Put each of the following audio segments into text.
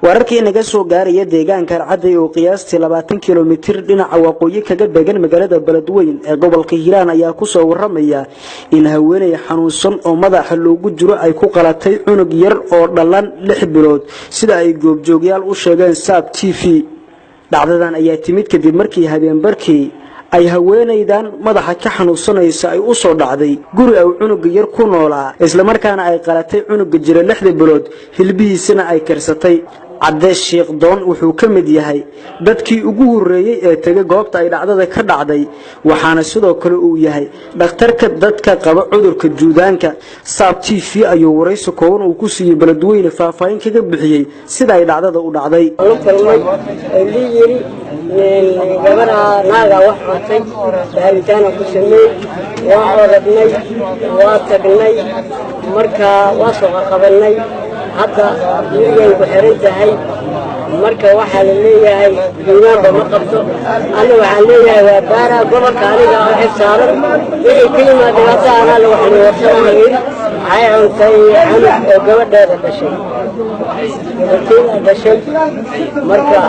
wararkii naga soo gaaraya deegaanka Arcaday oo qiyaastii 20 kiiloomitir dhinaca waqooyi kaga beegan magaalada Beledweyne ee gobolka Hiiraan ayaa ku soo waramaya in haweeney xanuunsan oo madaxa loogu jiro ay ku qalatay cunug yar oo dhalan 6 bilood sida ay goobjoogyaal u sheegeen SAB TV dhacdadan ayaa timid kadib markii habeen barkii ay haweeneydan madaxa ka xanuunsanaysa ay u soo dhacday guri ay cunug yar ku noolaa isla markaana ay qalatay cunug jira 6 bilood hilbihiisana ay karsatay عدي الشيخ دون وحو كمد يحي dadkii ugu horeeyay ee tagay goobta ay dhacdada ka dhacday waxaana sidoo kale uu yahay dhakhtarka dadka qaba cudurka juudaanka SAB TV ayuu waraysi kooban uu ku siiyay Beledweyne faahfaahin kaga bixiyay sida ay dhacdada u dhacday gabadha naaga wax xortay baaritaan ku sameeyay waa oradnay waa tagnay marka waa soo qabanay hadda yirigan ku xirantahay marka waxa la leeyahay diiwaanba ma qabto ana waxa leeyahay waa baara gobolka aniga oo xisaaran wixii qiimo dhibaato ana la wax loo warsanayo ay cuntay cunug oo gabadheeda dhashay marka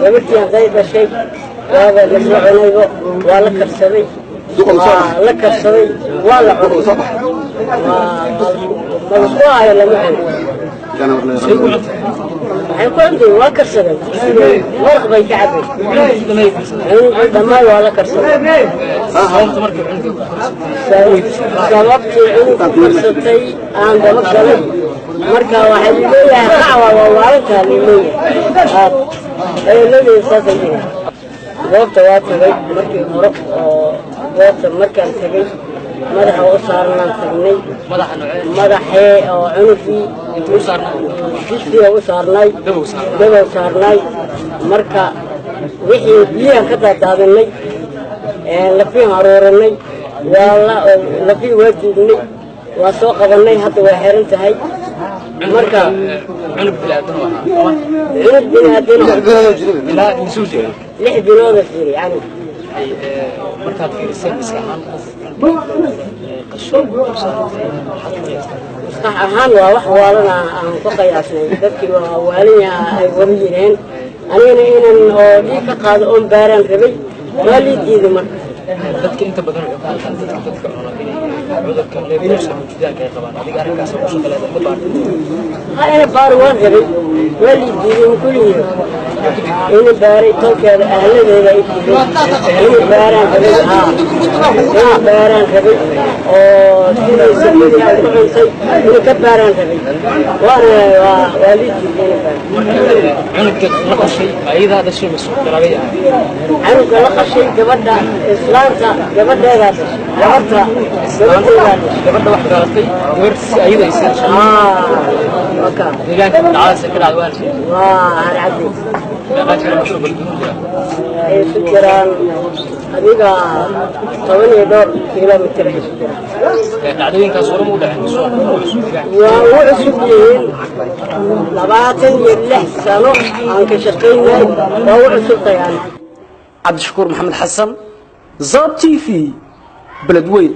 gabadhii haday dhashay waa la soconayo waa la karsaday waa la cunay waa lama حيكون واكر سبب مرغب يتعبي دماء ولا كرسب سببت فرصتي عند مكتب مركا واحد ليه دعوة ووالدها ليه الذي يستطيع وقت واتبي مركي مرق وقت مركا تبي مدح وصارنا تبني مدحي أو عنفي وصارنا دبوا صارنا مركا وحي بيها كذا دابني لفيه عرورني والله لفيه وجدني وسوق بني حتى وحرنت هاي مركا عنب بلادنا لا نسوجي لح بلاد يعني مركا في السادس صح أهان وواح والنا عن قياسنا ذكر وواليا أي وريين أنا إن دي كقاد باران ربي والي دي مر ذكر أنت بدر أنا بار وارجري والي دي كل يوم إن باري توك أهل ذي إن باران ربي إن باران ربي أو ترى سمي على كل شيء إن كباران ربي وأنا والدي عنك لقى شيء أيضا هذا الشيء مسؤول ترى عنك لقى شيء جبنا إسلامتا جبنا هذا جبنا جبنا واحد غلطي ورث أيضا يصير أوكي لكن عايز كده على الوالد هذا عادي لا تفهم مشروب بالجنود فكران أديك طوالي دور كيلومتر تعدين كسورة مودع وعسبين لبعتن يلح سنة عن كشقين وعسب طيان عبد الشكور محمد حسن SAB TV Beledweyne